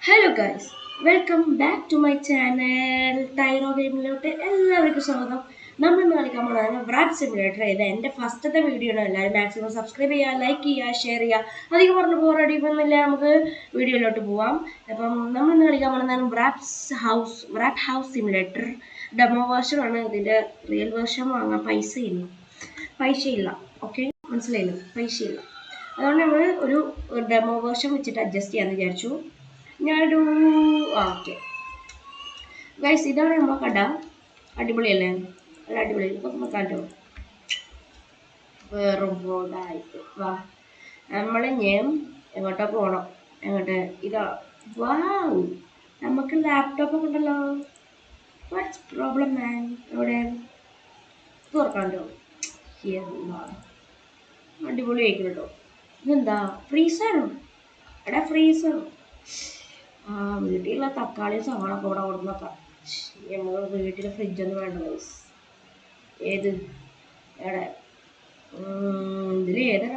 Hello guys, welcome back to my channel. ടൈറോ ഗെയിമിലോട്ട് എല്ലാവർക്കും സ്വാഗതം. നമ്മൾ ഇന്ന് കളിക്കാൻ പോകുന്നതാണ് വ്രാപ്പ് സിമുലേറ്റർ. ഇത് എൻ്റെ ഫസ്റ്റത്തെ വീഡിയോ ആണ്. എല്ലാവരും മാക്സിമം സബ്സ്ക്രൈബ് ചെയ്യുക, ലൈക്ക് ചെയ്യുക, ഷെയർ ചെയ്യുക. അധികം പറഞ്ഞ് ബോറടിക്കുന്നില്ല, നമുക്ക് വീഡിയോയിലോട്ട് പോവാം. അപ്പം നമ്മൾ ഇന്ന് കളിക്കാൻ പോകുന്നതാണ് വ്രാപ്പ് ഹൗസ് സിമുലേറ്റർ. ഡെമോ വേർഷൻ ആണ്. ഇതിൻ്റെ റിയൽ വേർഷൻ വാങ്ങാൻ പൈസയില്ല. ഓക്കെ, മനസ്സിലായില്ല, പൈസയില്ല. അതുകൊണ്ട് നമ്മൾ ഒരു ഡെമോ വേർഷൻ വെച്ചിട്ട് അഡ്ജസ്റ്റ് ചെയ്യാമെന്ന് വിചാരിച്ചു. ഞാനൊരു ഓക്കെ ഗൈസ്, ഇതാണ് നമ്മളെ കട. അടിപൊളിയല്ലേ? നല്ല അടിപൊളി. ഇപ്പം കണ്ടോ, വേറും പോടായിട്ട് വാ. നമ്മൾ ഞാൻ എങ്ങോട്ടാ പോകണം? എങ്ങോട്ട്? ഇതാ. വാവ്, നമുക്ക് ലാപ്ടോപ്പ് ഉണ്ടല്ലോ. വാട്ട്സ് പ്രോബ്ലം മാൻ? എവിടെ തുറക്കാണ്ടോ? അടിപൊളി ആയിരിക്കും കേട്ടോ. ഇതെന്താ ഫ്രീസറോ? എടാ ഫ്രീസറോ? വീട്ടിലുള്ള തക്കാളി സവാളൊക്കെ ഇവിടെ കൊടുക്കുന്നൊക്കെ. നമ്മൾ വീട്ടിലെ ഫ്രിഡ്ജൊന്നും വേണ്ട ഗൈസ്. ഏത് എവിടെ ഇതിൽ ഏതാ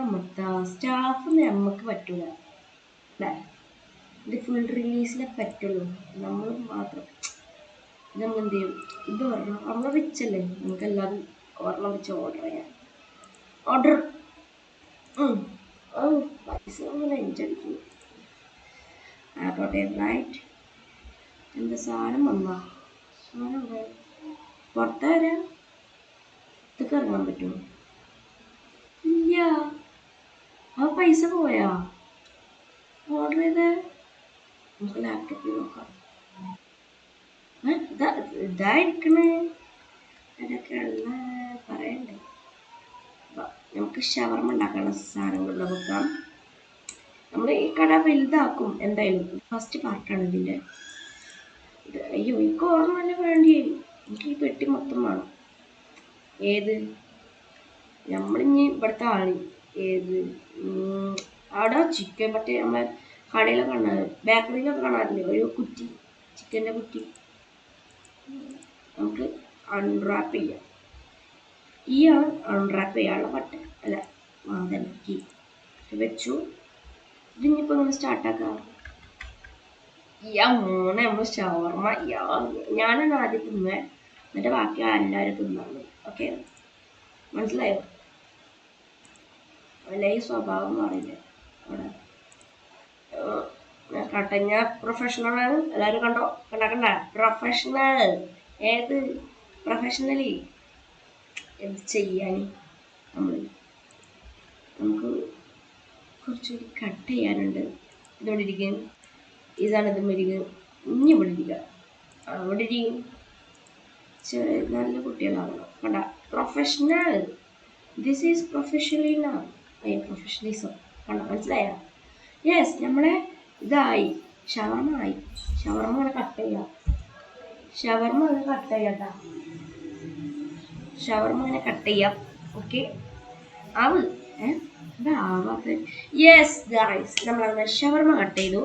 സ്റ്റാഫ് നമുക്ക് പറ്റൂല അല്ലേ? ഇത് ഫുൾ റിലീസിനെ പറ്റുള്ളൂ. നമ്മൾ മാത്രം നമ്മൾ എന്ത് ചെയ്യും? ഇത് ഒരെണ്ണം നമ്മൾ റിച്ചല്ലേ, നമുക്ക് എല്ലാവരും ഒരെണ്ണം വെച്ച് ഓർഡർ ചെയ്യാം. ഓർഡർ പൈസ ഒന്നും എഞ്ചടിക്കും. ആയിക്കോട്ടെ, റൈറ്റ്. എന്താ സാധനം വന്നാ? സാധനം പുറത്ത് വരാം. ഇതൊക്കെ ഇറങ്ങാൻ പറ്റുമോ? ഇല്ല. ആ പൈസ പോയാ? ഓർഡർ ചെയ്ത് നമുക്ക് ലാപ്ടോപ്പിൽ നോക്കാം. ഇതായിരിക്കണേ. അതൊക്കെയുള്ള പറയണ്ടേ. നമുക്ക് ഷവർമ ഉണ്ടാക്കാനുള്ള സാധനങ്ങൾ നോക്കാം. നമ്മൾ ഈ കട വലുതാക്കും എന്തായാലും. ഫസ്റ്റ് പാർട്ടാണ് ഇതിൻ്റെ. അയ്യോ, എനിക്ക് ഓർമ്മ വേണ്ടി. എനിക്ക് ഈ പെട്ടി മൊത്തം വേണം. ഏത്? നമ്മളിനി ഇവിടുത്തെ ആളി ഏത്? അവിടെ ചിക്കൻ മറ്റേ നമ്മളെ കടയിലൊക്കെ കാണാറ്, ബേക്കറിയിലൊക്കെ കാണാറില്ലേ ഒരു കുറ്റി, ചിക്കൻ്റെ കുറ്റി. നമുക്ക് അൺറാപ്പ് ചെയ്യാം. ഈ ആണ് അൺറാപ്പ് ചെയ്യാനുള്ള ബട്ടൺ അല്ല, അതന്നെ കീ വെച്ചു. ഇതിനിപ്പോൾ ഇങ്ങനെ സ്റ്റാർട്ടാക്കാം. മോനെ നമ്മൾ ഷവർമ ഞാനാണ് ആദ്യം തിന്നുക, എന്നിട്ട് ബാക്കി എല്ലാവരും തിന്നാണ്. ഓക്കെ, മനസ്സിലായോ? അല്ല, ഈ സ്വഭാവം മാറിയില്ല അവിടെ. കട്ടഞ്ഞ പ്രൊഫഷണലാണ്. എല്ലാവരും കണ്ട പ്രൊഫഷണൽ. ഏത് പ്രൊഫഷണലി? എന്ത് ചെയ്യാൻ? നമുക്ക് കുറച്ചുകൂടി കട്ട് ചെയ്യാനുണ്ട്. ഇതോടെ ഇരിക്കും. ഇതാണ് ഇത് മരിക്കും. ഇനി ഇവിടെ ഇരിക്കുക. അവിടെ ഇരിക്കും. നല്ല കുട്ടികളാകണം. കണ്ട, പ്രൊഫഷണൽ. ദിസ് ഈസ് പ്രൊഫഷണലിനാ. പ്രൊഫഷണലിസം. കണ്ട, മനസ്സിലായ? യെസ്, നമ്മളെ ഇതായി. ഷവർമ ആയി. ഷവർമ അങ്ങനെ കട്ട് ചെയ്യാം. ഷവർമ അങ്ങനെ കട്ട് ചെയ്യാട്ടാ. ഷവർമ അങ്ങനെ കട്ട് ചെയ്യാം. ഓക്കെ, ആവ് ഇതാവാത്ത. യെസ് ഗൈസ്, നമ്മളങ്ങനെ ഷവർമ കട്ട് ചെയ്തു.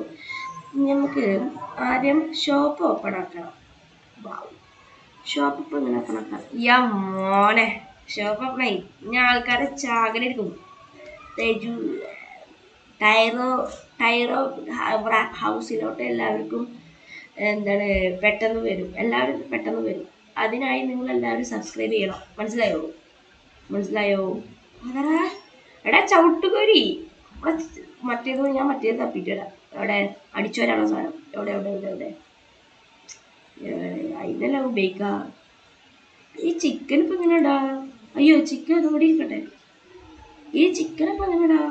നമുക്ക് ആദ്യം ഷോപ്പ് ഓപ്പൺ ആക്കണം. ഷോപ്പ് ഇപ്പം ഇങ്ങനെ ഓപ്പൺ ആക്കാം. മോനെ, ഷോപ്പ് ഓപ്പൺ ആയി. ഇനി ആൾക്കാരെ ചാകലിരിക്കും. ടൈറോ ഹൗസിലോട്ട് എല്ലാവർക്കും എന്താണ് പെട്ടെന്ന് വരും. എല്ലാവരും പെട്ടെന്ന് വരും. അതിനായി നിങ്ങൾ എല്ലാവരും സബ്സ്ക്രൈബ് ചെയ്യണം. മനസ്സിലായോ? അതാ എടാ ചവിട്ടുകോരി. മറ്റേത് ഞാൻ തപ്പിട്ടിടാം. എവിടെ അടിച്ചു വരാണോ സാധനം? എവിടെ അതിനെല്ലാം ഉപയോഗിക്കാം. ഈ ചിക്കൻ ഇപ്പം എങ്ങനെയാടാ? അയ്യോ, ചിക്കൻ അതുകൂടി ഇരിക്കട്ടെ. ഈ ചിക്കൻ ഇപ്പം എങ്ങനെയാടാ?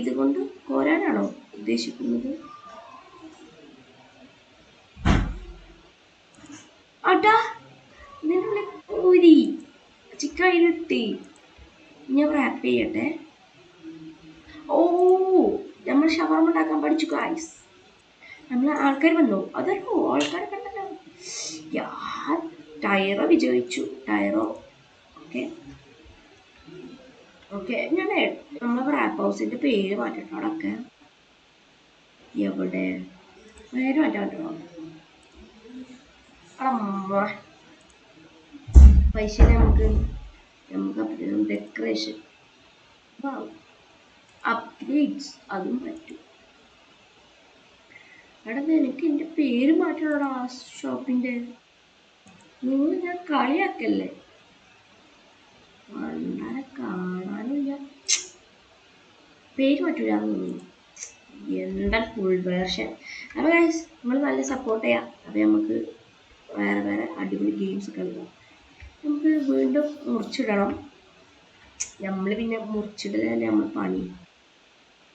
ഇതുകൊണ്ട് കോരാനാണോ ഉദ്ദേശിക്കുന്നത്? അടാ, ഇതിനുള്ള കോരി ചിക്കൻ അതിലിട്ടി. ഞാൻ റാപ്പ് ചെയ്യട്ടെ. ഓ, നമ്മൾ ഷവർമ ഉണ്ടാക്കാൻ പഠിച്ചു ഗൈസ്. നമ്മൾ ആൾക്കാർ വന്നു. അതല്ലോ ആൾക്കാരെ കണ്ടല്ലോ. ടൈറോ വിജയിച്ചു. ടൈറോ ഓക്കെ. ഞാൻ നമ്മളെ റാപ്പ് ഹൗസിന്റെ പേര് മാറ്റട്ടോ. അവിടെയൊക്കെ എവിടെ പേര് മാറ്റാൻ പറ്റണോ? പൈസ നമുക്ക് ഡെക്കറേഷൻ അപ്ഗ്രേഡ്സ് അതും പറ്റും. എടാ നിനക്ക് എൻ്റെ പേര് മാറ്റണോടാ ആ ഷോപ്പിൻ്റെ. നിങ്ങൾ ഞാൻ കളിയാക്കല്ലേ? വണ്ടാരെ കാണാനില്ല. പേര് മാറ്റൂലെന്ന് തോന്നുന്നു. എന്താ ഫുൾ വേർഷൻ. അപ്പോൾ ഗൈസ് നമ്മൾ നല്ല സപ്പോർട്ട് ചെയ്യാം. അപ്പോൾ നമുക്ക് വേറെ വേറെ അടിപൊളി ഗെയിംസ് കളിക്കാം. നമുക്ക് വീണ്ടും മുറിച്ചിടണം. നമ്മൾ പിന്നെ മുറിച്ചിടലല്ലേ നമ്മൾ പണി.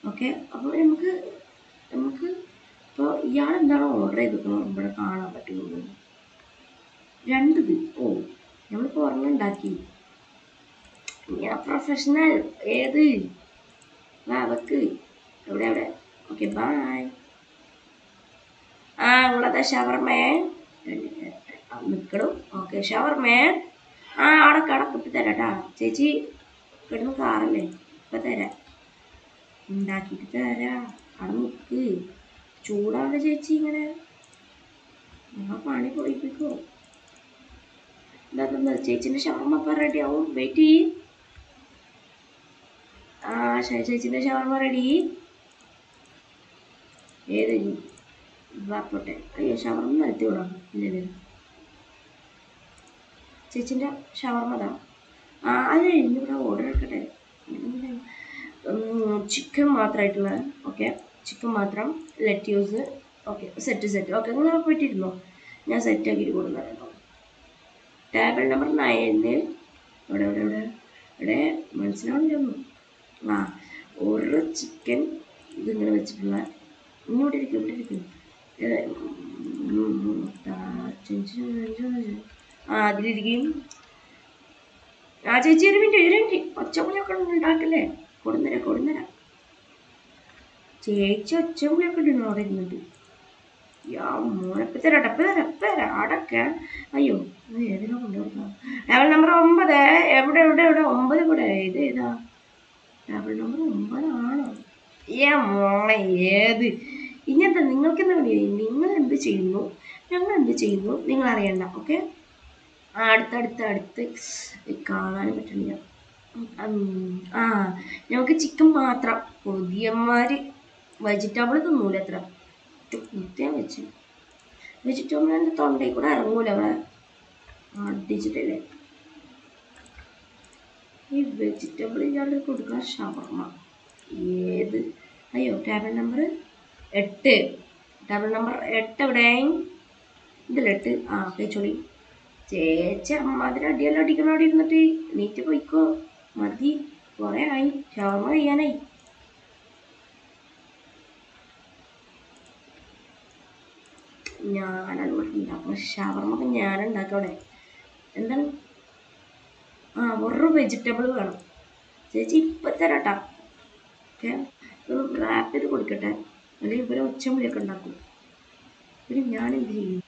ഓക്കെ, അപ്പോൾ നമുക്ക് നമുക്ക് ഇപ്പോൾ ഇയാളെന്താണോ ഓർഡർ ചെയ്തിരിക്കണം ഇവിടെ കാണാൻ പറ്റുന്നത്. 2 ഇത്. ഓ, നമ്മളിപ്പോൾ ഒരെണ്ണം ഉണ്ടാക്കി. ഞാൻ പ്രൊഫഷണൽ. ഏത് വെക്ക് എവിടെ എവിടെ. Okay bye. ആ നിങ്ങളതാ ഷവർമേ നിൽക്കണം. ഓക്കെ ഷവർമേ. ആ അടക്ക് ഇപ്പം തരാം കേട്ടാ ചേച്ചി. കിടന്ന് കാറല്ലേ, ഇപ്പം തരാം, ഉണ്ടാക്കിയിട്ട് തരാം. അവിടെ നിൽക്ക്. ചൂടാണ് ചേച്ചി. ഇങ്ങനെ നിങ്ങൾ പണി പൊളിപ്പിക്കുമോ? എന്താ ചേച്ചിൻ്റെ ഷവർമ അപ്പം റെഡി ആവും. വെയിറ്റ് ചെയ്യ്. ആ ചേച്ചിൻ്റെ ഷവർമ റെഡി. ഏത് പോട്ടെ. അയ്യോ ഷവർമ നിരത്തി വിടാം. ഇല്ലേ ചേച്ചിൻ്റെ ഷവർമ താ. ആ അതെ ഇന്നിവിടെ ഓർഡർ എടുക്കട്ടെ. ചിക്കൻ മാത്രമായിട്ടുള്ള. ഓക്കെ ചിക്കൻ മാത്രം ലെറ്റ്യൂസ്. Okay set. ഓക്കെ നിങ്ങൾ പോയിട്ടിരുന്നോ? ഞാൻ സെറ്റാക്കിയിട്ട് കൊടുക്കുന്നുണ്ടോ. Table number 9. ഇവിടെ ഇവിടെ ഇവിടെ ഇവിടെ മനസ്സിലാവില്ലൊന്നും. ആ ഒരു ചിക്കൻ ഇതിങ്ങനെ വെച്ചിട്ടുള്ള. ഇങ്ങോട്ട് ഇരിക്കും ഇവിടെ ഇരിക്കും. ആ അതിലിരിക്കും. ആ ചേച്ചി ഒരു മിനിറ്റ് ഒച്ചമുളിയൊക്കെ ഉണ്ടാക്കല്ലേ. കൊടുന്നരാം. ചേച്ചി ഒച്ചമുളിയൊക്കെ ഇടണം അവിടെ ഇരുന്നിട്ട്. മോനപ്പം തരാം അടക്കെ. അയ്യോ ഏതിനാ കൊണ്ടുകൊടുക്കാം. Table number 9. എവിടെ 9 കൂടെ. ഇത് ഏതാ ടേബിൾ നമ്പർ 9 ആണോ? മോളെ ഏത് ഇങ്ങനത്തെ നിങ്ങൾക്ക് എന്താ വേണ്ടി? നിങ്ങൾ എന്ത് ചെയ്യുന്നു, ഞങ്ങൾ എന്ത് ചെയ്യുന്നു നിങ്ങൾ അറിയണ്ട. ഓക്കെ അടുത്ത് കാണാനും പറ്റില്ല. ആ ഞങ്ങൾക്ക് ചിക്കൻ മാത്രം. പുതിയന്മാർ വെജിറ്റബിൾ തിന്നൂല എത്ര കുത്തിയാൻ വെച്ച്. വെജിറ്റബിൾ എൻ്റെ തൊണ്ടയിൽ കൂടെ ഇറങ്ങൂല. അവിടെ അടിച്ചിട്ടില്ലേ ഈ വെജിറ്റബിൾ. ഇയാളുടെ കൊടുക്കുക ഷവർമ. ഏത് അയ്യോ ടേബിൾ നമ്പർ 8. ടേബിൾ നമ്പർ 8 എവിടെ? ഇതിൽ 8. ആ കഴിച്ചോളി. ചേച്ചി അമ്മാതിരി അടിയെല്ലാം അടിക്കണം. അവിടെ ഇരുന്നിട്ട് നീറ്റ് പോയിക്കോ. മതി കുറേ ആയി. ഷവർമ കഴിയാനായി. ഞാനതുപോലെ ഉണ്ടാക്കും. ഷവർമ ഞാനുണ്ടാക്കാം അവിടെ. എന്താണ്? ആ ഒരു വെജിറ്റബിൾ വേണം ചേച്ചി. ഇപ്പം തരാട്ടാ. ഓക്കെ ഇതൊന്ന് റാപ്പ് ചെയ്ത് കൊടുക്കട്ടെ. അല്ലെങ്കിൽ ഇവരെ ഒച്ചമുളിയൊക്കെ ഉണ്ടാക്കും. പിന്നെ ഞാനെന്ത് ചെയ്യും?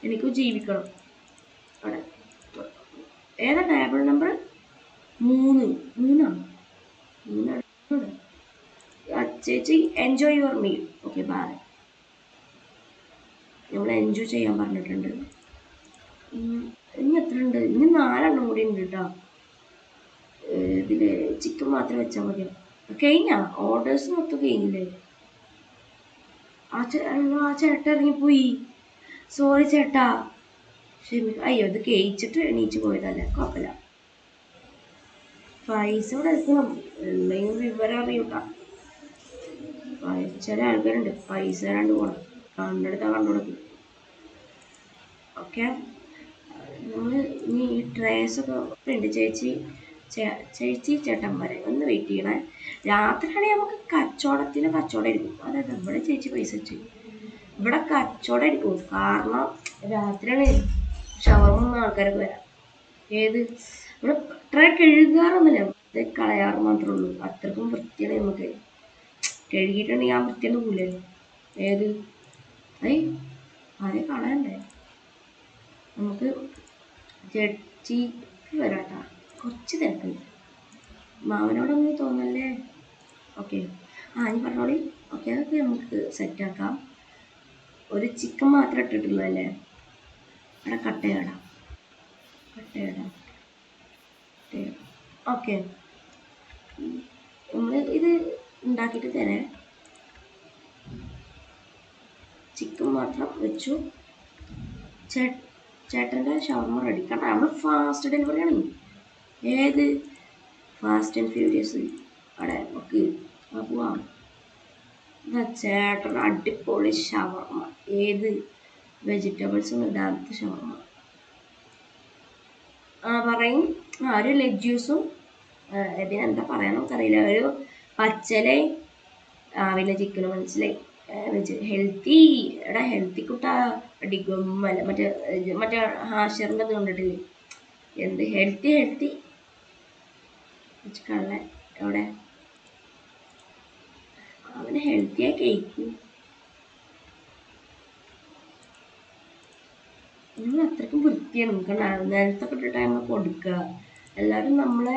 എനിക്കും ജീവിക്കണം. അവിടെ ഏതാ ടേബിൾ നമ്പർ 3 ചേച്ചി enjoy your meal. Okay bye. നമ്മൾ എൻജോയ് ചെയ്യാൻ പറഞ്ഞിട്ടുണ്ട്. ഇനി എത്ര ഉണ്ട്? ഇനി 4 കൂടി ഉണ്ട് കേട്ടോ. ഇതിൽ ചിക്കൻ മാത്രം വെച്ചാൽ മതിയോ? കഴിഞ്ഞാ ഓർഡേഴ്സ് മൊത്തം കഴിഞ്ഞില്ലേ? ആ ചേട്ടൻ ഇറങ്ങിപ്പോയി. സോറി ചേട്ടാ. ശരി അയ്യോ ഇത് കഴിച്ചിട്ട് എണീച്ച് പോയതല്ലേ. കുഴപ്പമില്ല. പൈസ ഇവിടെ എത്തണം. എന്തെങ്കിലും വിവരം അറിയൂട്ടാ. ചില ആൾക്കാരുണ്ട് പൈസ തരാണ്ട് പോകണം. കണ്ടെടുത്താൽ കണ്ടുകൊടുക്കും. ഓക്കെ നമ്മൾ ഇനി ഈ ട്രേസൊക്കെ ഉണ്ട്. ചേച്ചി ചേട്ടന്മാരെ ഒന്ന് വെയിറ്റ് ചെയ്യണേ. രാത്രിയാണെങ്കിൽ നമുക്ക് കച്ചവടം ആയിരിക്കും. അതായത് ഇവിടെ ചേച്ചി പൈസ വെച്ച് ഇവിടെ കച്ചവടം ആയിരിക്കും. കാരണം രാത്രിയാണ് ഷവർമ ആൾക്കാരൊക്കെ വരാം. ഏത് ഇവിടെ ട്രേ കഴുകാറൊന്നുമില്ല. ഇത് കളയാറ് മാത്രമേ ഉള്ളൂ. അത്രക്കും വൃത്തിയാണ്. നമുക്ക് കഴുകിയിട്ടുണ്ടെങ്കിൽ ആ വൃത്തിയാണ് പോലെ. ഏത് ആരെ കളയണ്ടേ? നമുക്ക് ചേച്ചിക്ക് വരാട്ടാ. കുറച്ച് തിരക്കുണ്ട്. മാവനോടൊന്നും തോന്നല്ലേ. ഓക്കെ ഇനി പറഞ്ഞോളി. ഓക്കെ അതൊക്കെ നമുക്ക് സെറ്റാക്കാം. ഒരു ചിക്കൻ മാത്രം ഇട്ടിട്ടുള്ളതല്ലേ. അവിടെ കട്ടയിടാം. ഓക്കെ നമ്മൾ ഇത് ഉണ്ടാക്കിയിട്ട് തരാം. ചിക്കൻ മാത്രം വെച്ചു. ചേട്ടൻ്റെ ഷവർമ റെഡി. കാരണം നമ്മൾ ഫാസ്റ്റ് ഡെലിവറി ആണ്. ഏത് ഫാസ്റ്റ് ആൻഡ് ഫ്യൂരിയസ് അവിടെ നമുക്ക് പോവാം. ചേട്ടൻ അടിപൊളി ഷവർമ. ഏത് വെജിറ്റബിൾസ് ഒന്നും ഇടാത്ത ഷവർമ. പറയും. ഒരു ലെഗ്യൂസും ഇതിനെന്താ പറയാൻ നമുക്കറിയില്ല. ഒരു പച്ചലയും പിന്നെ ചിക്കനും മനസ്സിലായി. ഹെൽത്തി എടാ ഹെൽത്തി കുട്ടാ അടിഗമ്മല്ല. മറ്റേ ഹാഷറിൻ്റെ അത് കണ്ടിട്ടില്ലേ? എന്ത് ഹെൽത്തി കള്ള എവിടെ അവന് ഹെൽത്തിയായി കഴിക്കും. നിങ്ങൾ അത്രയ്ക്കും വൃത്തിയാണ്. നമുക്ക് നേരത്തെ ഇട്ടിട്ട് നമ്മൾ കൊടുക്കുക. എല്ലാവരും നമ്മളെ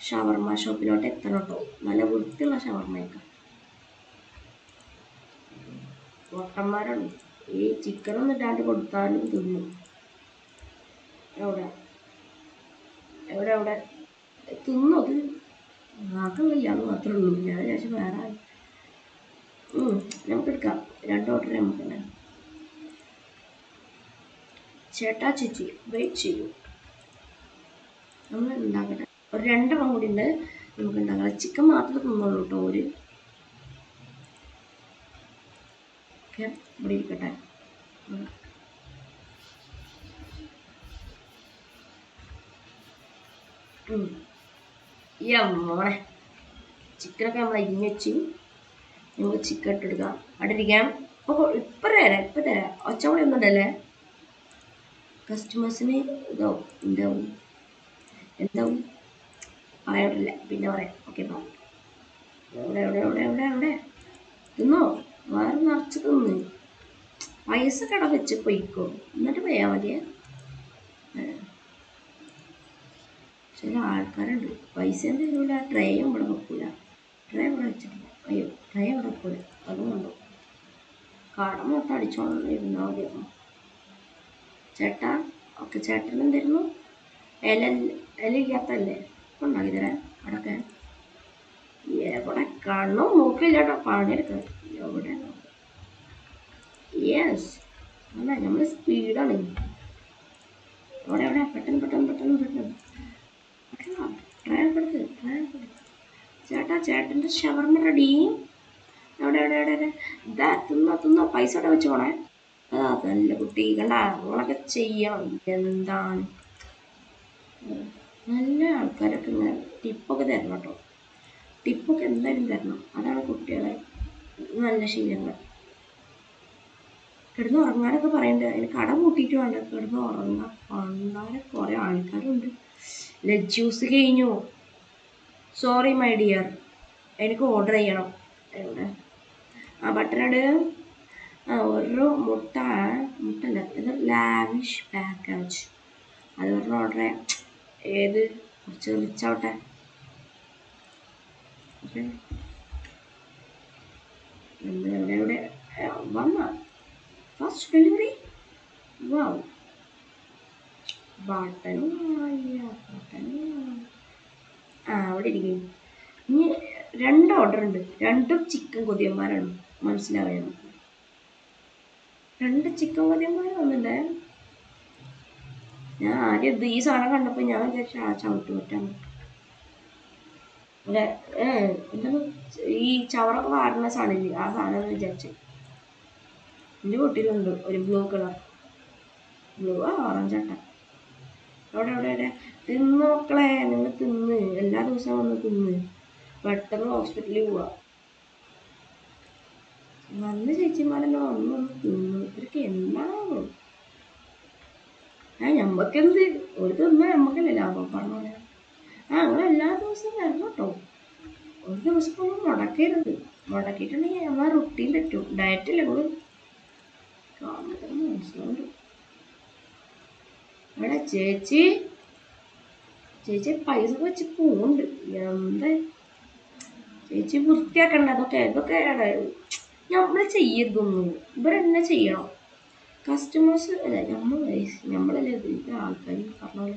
ഷവർമ ഷോപ്പിലോട്ട് എത്തണം കേട്ടോ. നല്ല വൃത്തിയുള്ള ഷവർമയൊക്കെ. പൊട്ടന്മാരാണ്. ഈ ചിക്കനൊന്നും ഇടാണ്ട് കൊടുത്താലും തിന്നും. എവിടെ എവിടെ എവിടെ തിന്നു. അത് ആക്കുന്നില്ലാന്ന് മാത്രമേ ഉള്ളൂ. ഞാൻ ശേഷം വേറെ നമുക്കെടുക്കാം. 2 ഓർഡർ നമുക്ക്. ചേട്ടാ ചേച്ചി വെയിറ്റ് ചെയ്യൂ, നമ്മൾ ഉണ്ടാക്കട്ടെ. ഒരു 2 കൂടി ഉണ്ട് നമുക്ക് ഉണ്ടാക്കാം. ചിക്കൻ മാത്രമേ തിന്നുള്ളൂ കേട്ടോ. ഇവിടെ ഇരിക്കട്ടെ. മോനെ ചിക്കനൊക്കെ നമ്മൾ അരിഞ്ഞ് വെച്ച് നമുക്ക് ചിക്കൻ ഇട്ടെടുക്കാം. അവിടെ ഇരിക്കാം. ഇപ്പം തരാം. ഒച്ചമൂടി ഒന്നും ഉണ്ടല്ലേ? കസ്റ്റമേഴ്സിന് എന്താവും പറയാറില്ല, പിന്നെ പറയാം. ഓക്കെ ബാ. എവിടെ തിന്നോ? വേറെ നിറച്ച് തിന്ന് പൈസ കട വെച്ച് പൊയ്ക്കോ, എന്നിട്ട് പോയാൽ മതിയേ. ചില ആൾക്കാരുണ്ട് പൈസ തരൂല, ട്രേയും ഇവിടെ വെക്കൂല. ട്രേ ഇവിടെ വെച്ചിട്ടില്ല. അയ്യോ ട്രേ ഇവിടെ വെക്കൂല. അതുകൊണ്ടോ കട മൊത്തം അടിച്ചോണ്ട് ഇരുന്നാൽ മതിയായിരുന്നു. ചേട്ടാ ഓക്കെ. ചേട്ടൻ എന്തായിരുന്നു? ഇല ഇല്ലാത്തല്ലേ ഉണ്ടാക്കി തരാൻ. അടക്കെ എവിടെ കണ്ണും മൂക്കില്ല കേട്ടോ. പണിയെടുക്കാൻ എവിടെ. യെസ് അല്ല നമ്മൾ സ്പീഡാണ്. എവിടെ പെട്ടെന്ന് ചേട്ടൻ്റെ ഷവർമ റെഡി. എവിടെ ഇതാ തിന്നോ. പൈസ അവിടെ വെച്ച് പോണേ. നല്ല കുട്ടി കണ്ട. നമ്മളൊക്കെ ചെയ്യണം. എന്താണ് നല്ല ആൾക്കാരൊക്കെ ഇങ്ങനെ ടിപ്പൊക്കെ തരണം കേട്ടോ. ടിപ്പൊക്കെ എന്തായാലും തരണം. അതാണ് കുട്ടികളെ നല്ല ശീലങ്ങൾ. കിടന്ന് ഉറങ്ങാനൊക്കെ പറയണ്ടേ. അതിന് കട കൂട്ടിയിട്ട് വേണ്ട കിടന്ന് ഉറങ്ങാൻ. പണ്ടാരെ കുറേ ആൾക്കാരുണ്ട്. ജ്യൂസ് കഴിഞ്ഞു. സോറി മൈ ഡിയർ, എനിക്ക് ഓർഡർ ചെയ്യണം. എവിടെ ബട്ടറോട് ഒരു മുട്ടല്ല, ഇത് ലാവിഷ് പാക്കേജ്. അത് പറഞ്ഞ ഓർഡർ ചെയ്യാം. ഏത് കുറച്ച് റിച്ചാവട്ടെ. ഓക്കെ എവിടെ വന്ന ഫസ്റ്റ് ഡെലിവറി. വാവ് ബട്ടനും അവിടെ ഇരിക്കും. ഇനി 2 ഓർഡർ ഉണ്ട്. 2ഉം ചിക്കൻ കൊതിയന്മാരാണ്. മനസ്സിലാവുക നമുക്ക്. 2 ചിക്കൻ കൊതിയന്മാർ വന്നില്ലേ. ഞാൻ ആദ്യം ഈ സാധനം കണ്ടപ്പോൾ ഞാൻ വിചാരിച്ചു ചവിട്ട് പറ്റാണ്. അല്ലെ എന്താണ് ഈ ചവറൊക്കെ വാടുന്ന സാധനം. ആ സാധനം എന്ന് വിചാരിച്ചു. എൻ്റെ വീട്ടിലുണ്ട് ഒരു ബ്ലൂ കളർ. ബ്ലൂ ഓറഞ്ച് ആട്ട. എവിടെ തിന്ന് മക്കളെ. നിങ്ങൾ തിന്ന്. എല്ലാ ദിവസവും വന്ന് തിന്ന്. പെട്ടെന്ന് ഹോസ്പിറ്റലിൽ പോവാ. നല്ല ചേച്ചിമാരെല്ലാം വന്ന് തിന്നു. ഇവർക്ക് എന്താണോ ഞമ്മക്കെന്ത് ഒരു തിന്ന നമ്മക്കല്ലേ ലാഭം. പറഞ്ഞ അങ്ങനെ എല്ലാ ദിവസവും വരണം കേട്ടോ. ഒരു ദിവസം നമ്മൾ മുടക്കരുത്. മുടക്കിയിട്ടുണ്ടെങ്കിൽ നമ്മളെ റുട്ടീൻ തെറ്റും. ഡയറ്റില്ല കൂടെ കാണുമ്പോൾ മനസ്സിലുണ്ട്. അവിടെ ചേച്ചി പൈസ വെച്ച് പോകുന്നുണ്ട്. എന്താ ചേച്ചി വൃത്തിയാക്കണ്ട. ഇതൊക്കെ നമ്മൾ ചെയ്യരുതൊന്നും. ഇവരെന്നെ ചെയ്യണം. കസ്റ്റമേഴ്സ് അല്ല നമ്മളല്ലേ ഇത് ആൾക്കാർ പറഞ്ഞോളൂ.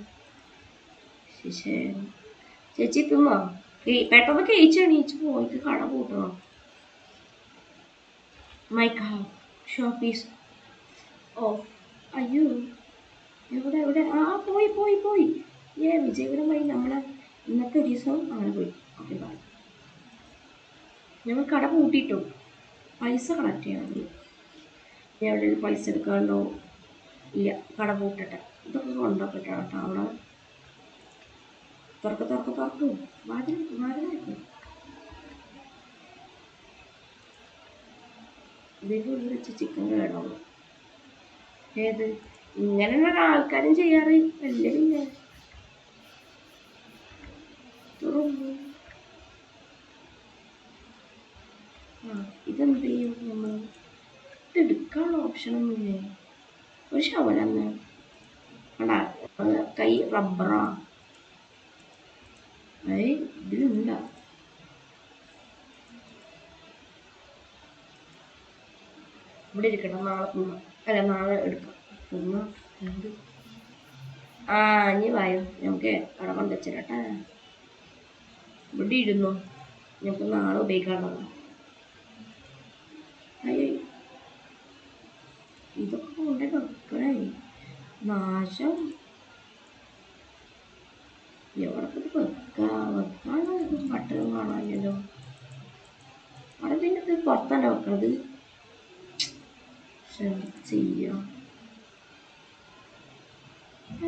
ചേച്ചി തിന്നോ? പെട്ടെന്ന് കഴിച്ച് എണീച്ച് പോയിട്ട് കട കൂട്ടണം. മൈക്കാ ഷോപ്പീസ്. ഓ അയ്യോ, എവിടെ എവിടെ? ആ പോയി പോയി പോയി. വിജയകരമായി നമ്മളെ ഇന്നത്തെ ഒരു ദിവസം അങ്ങനെ പോയി. Okay bye. ഞങ്ങൾ കട പൂട്ടിയിട്ടു. പൈസ കളക്ട് ചെയ്യണം. ഞാൻ എവിടെയെങ്കിലും പൈസ എടുക്കാണ്ടോ? ഇല്ല, കട പൂട്ടട്ടെ. ഇതൊക്കെ കൊണ്ടൊക്കെ കേട്ടോ അവിടെ. തുറക്ക് തുറക്ക് തുറക്കും. വാതിൽ വാതിലായിരിക്കും. ഇതിൻ്റെ ഉള്ളിൽ വെച്ച് ചിക്കൻ കേടാവും. ഏത് ഇങ്ങനെയുള്ള ആൾക്കാരും ചെയ്യാറ് വലിയ പിന്നെ തുറന്നു. ഇതെന്ത് ചെയ്യും നമ്മൾ? ഇതെടുക്കാനുള്ള ഓപ്ഷനൊന്നുമില്ലേ? ഒരു ശവലന്ന് കണ്ടാ കൈ റബ്ബറാ. ഇതിലുണ്ടാ? ഇവിടെ ഇരിക്കട്ടെ, നാളെ തിന്നാം. അല്ല, നാളെ എടുക്കാം. തിന്നാം. എന്ത് ഇനി വായോ, നമുക്ക് അവിടെ കൊണ്ടുവച്ചിരട്ടെ. ഇവിടെ ഇരുന്നു, ഞങ്ങൾക്ക് നാളെ ഉപയോഗിക്കാനുള്ളതാണ്. അയ്യോ, ഇതൊക്കെ കൊണ്ടേ വെക്കണേ. നാശം. എവിടെ വെക്കാനുള്ള പട്ടണം കാണാനില്ലല്ലോ. അവിടെ പിന്നെ ഇത് പുറത്തന്നെ വെക്കണത്. ചെയ്യാം,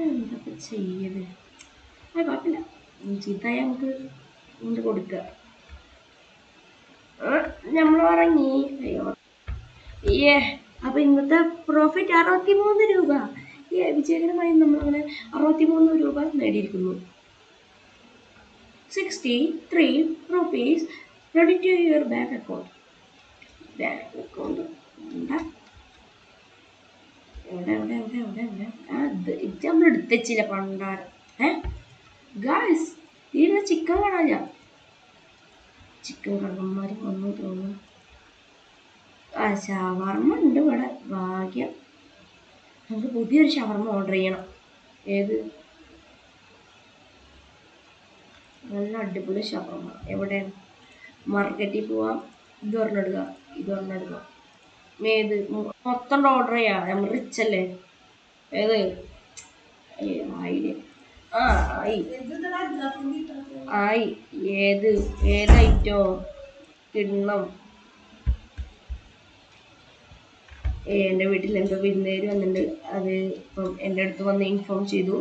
എന്തൊക്കെ ചെയ്യത്? കുഴപ്പമില്ല, ചീത്തായി നമുക്ക് ഇങ്ങോട്ട് കൊടുക്കുക. നമ്മൾ ഉറങ്ങി. അയ്യോ അപ്പൊ ഇന്നത്തെ പ്രോഫിറ്റ് 63 രൂപ. വിജയകരമായി നമ്മളങ്ങനെ 63 രൂപ നേടിയിരിക്കുന്നു. 63 rupees credit to your bank account. Bank account എവിടെ എവിടെ എവിടെ എവിടെ എവിടെ? ഇത് നമ്മൾ എടുത്തുവച്ചില്ല പണ്ടാരം. ഗായ്സ്, ഇതിന് ചിക്കൻ കാണാനില്ല. ചിക്കൻ കടന്മാർ വന്നു തോന്നുന്നു. ഷവർമ്മ ഉണ്ട് ഇവിടെ. ഭാഗ്യം. നമുക്ക് പുതിയൊരു ഷവർമ്മ ഓർഡർ ചെയ്യണം. ഏത്? നല്ല അടിപൊളി ഷവർമ്മ. എവിടെ? മാർക്കറ്റിൽ പോവാം. ഇത് പറഞ്ഞെടുക്കുക, ഇത് പറഞ്ഞെടുക്കുക. ഏത്? മൊത്തം ഓർഡർ ചെയ്യാം. നമ്മൾ റിച്ച് അല്ലേ. ഏത്? ആയില്ലേ? ആയി. ഏത് ഐറ്റോ? കിണ്ണം. എൻ്റെ വീട്ടിൽ എന്തോ വിരുന്നേര് വന്നിട്ടുണ്ട്. അത് ഇപ്പം എൻ്റെ അടുത്ത് വന്ന് ഇൻഫോം ചെയ്തു.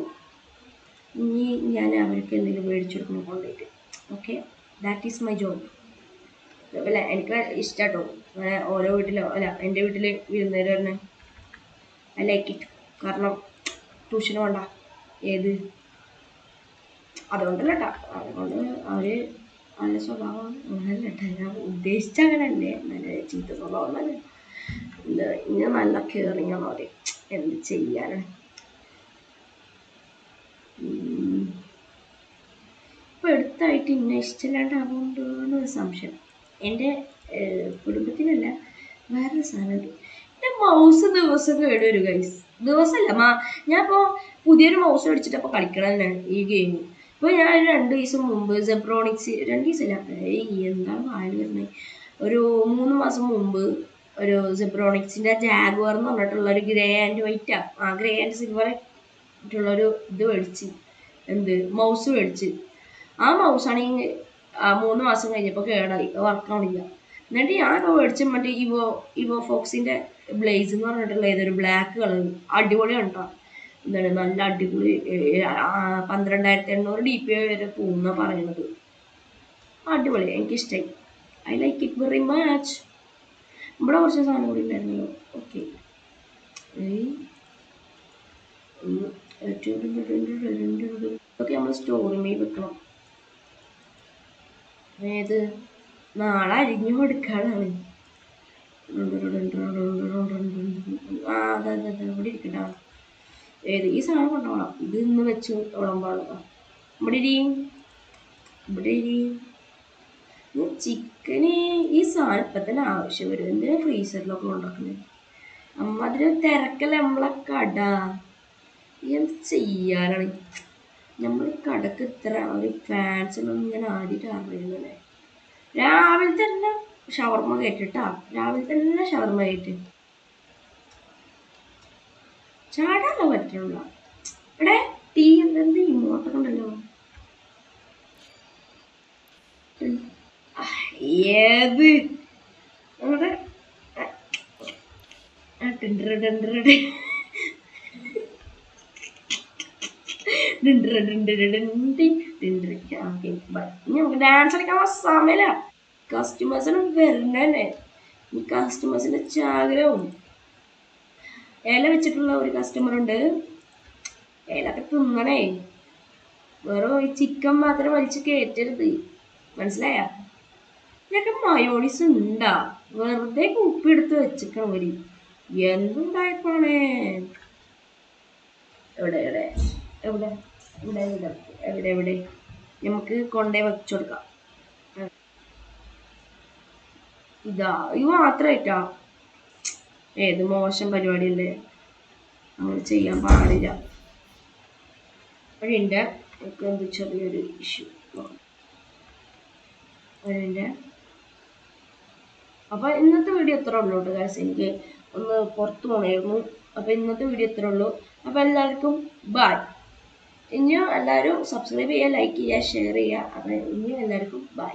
ഇനി ഞാൻ അവർക്ക് എന്തെങ്കിലും മേടിച്ചു കൊടുക്കണം കൊണ്ടുപോയിട്ട്. Okay, that is my job. അല്ല, എനിക്ക് ഇഷ്ടാട്ടോ അങ്ങനെ ഓരോ വീട്ടിലോ അല്ല എൻ്റെ വീട്ടിൽ വിരുന്നേര് പറഞ്ഞ്. I like it. കാരണം ട്യൂഷന് വേണ്ട. ഏത്? അതുകൊണ്ടല്ല കേട്ടോ. അതുകൊണ്ട് അവർ നല്ല സ്വഭാവം അങ്ങനല്ല കേട്ടോ. ഞാൻ ഉദ്ദേശിച്ച അങ്ങനല്ലേ. നല്ല ചീത്ത സ്വഭാവം നല്ല ഇങ്ങനെ നല്ല കെയറിങ്ങാണ് അവർ. എന്ത് ചെയ്യാനാണ്? ഇപ്പം അടുത്തായിട്ട് ഇന്നെ ഇഷ്ടമില്ലാണ്ടാവുകൊണ്ടൊരു സംശയം. എൻ്റെ കുടുംബത്തിലല്ല, വേറൊരു സാധനമുണ്ട്. എൻ്റെ മൗസ് ദിവസം കേടുവരും ഗൈസ്. ദിവസമല്ല, ഞാൻ ഇപ്പോൾ പുതിയൊരു മൗസ് മേടിച്ചിട്ടപ്പോൾ കളിക്കണം തന്നെ ഈ ഗെയിം. ഇപ്പോൾ ഞാൻ 2 ദിവസം മുമ്പ് സെബ്രോണിക്സ് 2 ദിവസമല്ല, എന്താണ് വായിൽ വരുന്നത്, ഒരു 3 മാസം മുമ്പ് ഒരു സെബ്രോണിക്സിൻ്റെ ജാഗ്വാർ എന്ന് പറഞ്ഞിട്ടുള്ള ഒരു ഗ്രേ ആൻഡ് വൈറ്റാ ഗ്രേ ആൻഡ് സിൽവർ ആയിട്ടുള്ളൊരു ഇത് മേടിച്ച്. എന്ത്? മൗസ് മേടിച്ച്. ആ മൗസാണെങ്കിൽ 3 മാസം കഴിഞ്ഞപ്പോൾ കേടായി, വർക്കാണില്ല. എന്നിട്ട് ഞാനപ്പോൾ മേടിച്ച് മറ്റേ ഇവോ ഫോക്സിൻ്റെ ബ്ലേസ് എന്ന് പറഞ്ഞിട്ടുള്ള ഏതൊരു ബ്ലാക്ക് കളർ അടിപൊളിയാണ് കേട്ടോ. എന്താണ് നല്ല അടിപൊളി. 12,800 DPI വരെ പോകുന്ന പറയുന്നത്. അടിപൊളി, എനിക്കിഷ്ടമായി. I like it very much. ഇവിടെ കുറച്ച് സാധനം കൂടി ഉണ്ടായിരുന്നല്ലോ. ഓക്കെ, ഇതൊക്കെ നമ്മൾ സ്റ്റോറിൽ വെക്കണം. ഏത്? നാളെ അരിഞ്ഞു കൊടുക്കാനാണ്. അതെ അതെ അതെ, ഇവിടെ ഇരിക്കട്ടാ. ഏത്? ഈ സാധനം കൊണ്ടുപോകണം. ഇത് ഇന്ന് വെച്ച് വിളമ്പാടുക. ഇവിടെ ഇരി. ചിക്കന് ഈ സാധനം ഇപ്പം തന്നെ ആവശ്യം വരും. എന്തിനാ ഫ്രീസറിലൊക്കെ ഉണ്ടാക്കുന്നത്? അതിന് തിരക്കല്ല നമ്മളെ കട. എന്ത് ചെയ്യാനാണ് നമ്മൾ കടക്ക് ഇത്ര ഒരു ഫാൻസിനൊന്നും ഇങ്ങനെ ആദ്യമായിട്ട് അറിയുന്നല്ലേ. രാവിലെ തന്നെ ഷവർമ്മ കയറ്റിട്ടാ. രാവിലെ തന്നെ ഷവർമ്മ കയറ്റി. ചാടാനോ പറ്റുള്ള ഇവിടെ തീ എന്തെന്ത് ഇമോട്ടൊക്കെ ഉണ്ടല്ലോ. ഏത് നമ്മുടെ നമുക്ക് ഡാൻസ് കളിക്കാൻ സമയമില്ല. കസ്റ്റമേഴ്സിന് വരുന്നതന്നെ കസ്റ്റമേഴ്സിന്റെ ചാകരവും. ഇല വെച്ചിട്ടുള്ള ഒരു കസ്റ്റമർ ഉണ്ട്. ഇലൊക്കെ തിന്നണേ, വേറെ ചിക്കൻ മാത്രം വലിച്ച് കയറ്റരുത്, മനസ്സിലായ? ഇതൊക്കെ മയോണീസ് ഉണ്ടാ, വെറുതെ ഉപ്പെടുത്ത് വെച്ചിക്കണം. ഒരു എന്തുണ്ടായപ്പോണേ. എവിടെ എവിടെ എവിടെ ഇവിടെ എവിടെ എവിടെ എവിടെ നമുക്ക് കൊണ്ടേ വെച്ചു കൊടുക്കാം. ഇതാ ഇത് മാത്രമായിട്ടാ. ഏത് മോശം പരിപാടിയല്ലേ, അങ്ങനെ ചെയ്യാൻ പാടില്ല. അതിൻ്റെ എനിക്ക് എന്ത് ചെറിയൊരു ഇഷ്യൂ അതിൻ്റെ. അപ്പോൾ ഇന്നത്തെ വീഡിയോ എത്ര ഉള്ളൂ കേട്ടോ ഗൈസ്, എനിക്ക് ഒന്ന് പുറത്ത് പോകണമായിരുന്നു. അപ്പോൾ ഇന്നത്തെ വീഡിയോ എത്ര ഉള്ളൂ. അപ്പോൾ എല്ലാവർക്കും ബൈ. ഇനിയും എല്ലാവരും സബ്സ്ക്രൈബ് ചെയ്യുക, ലൈക്ക് ചെയ്യുക, ഷെയർ ചെയ്യുക. അപ്പോൾ ഇനിയും എല്ലാവർക്കും ബൈ.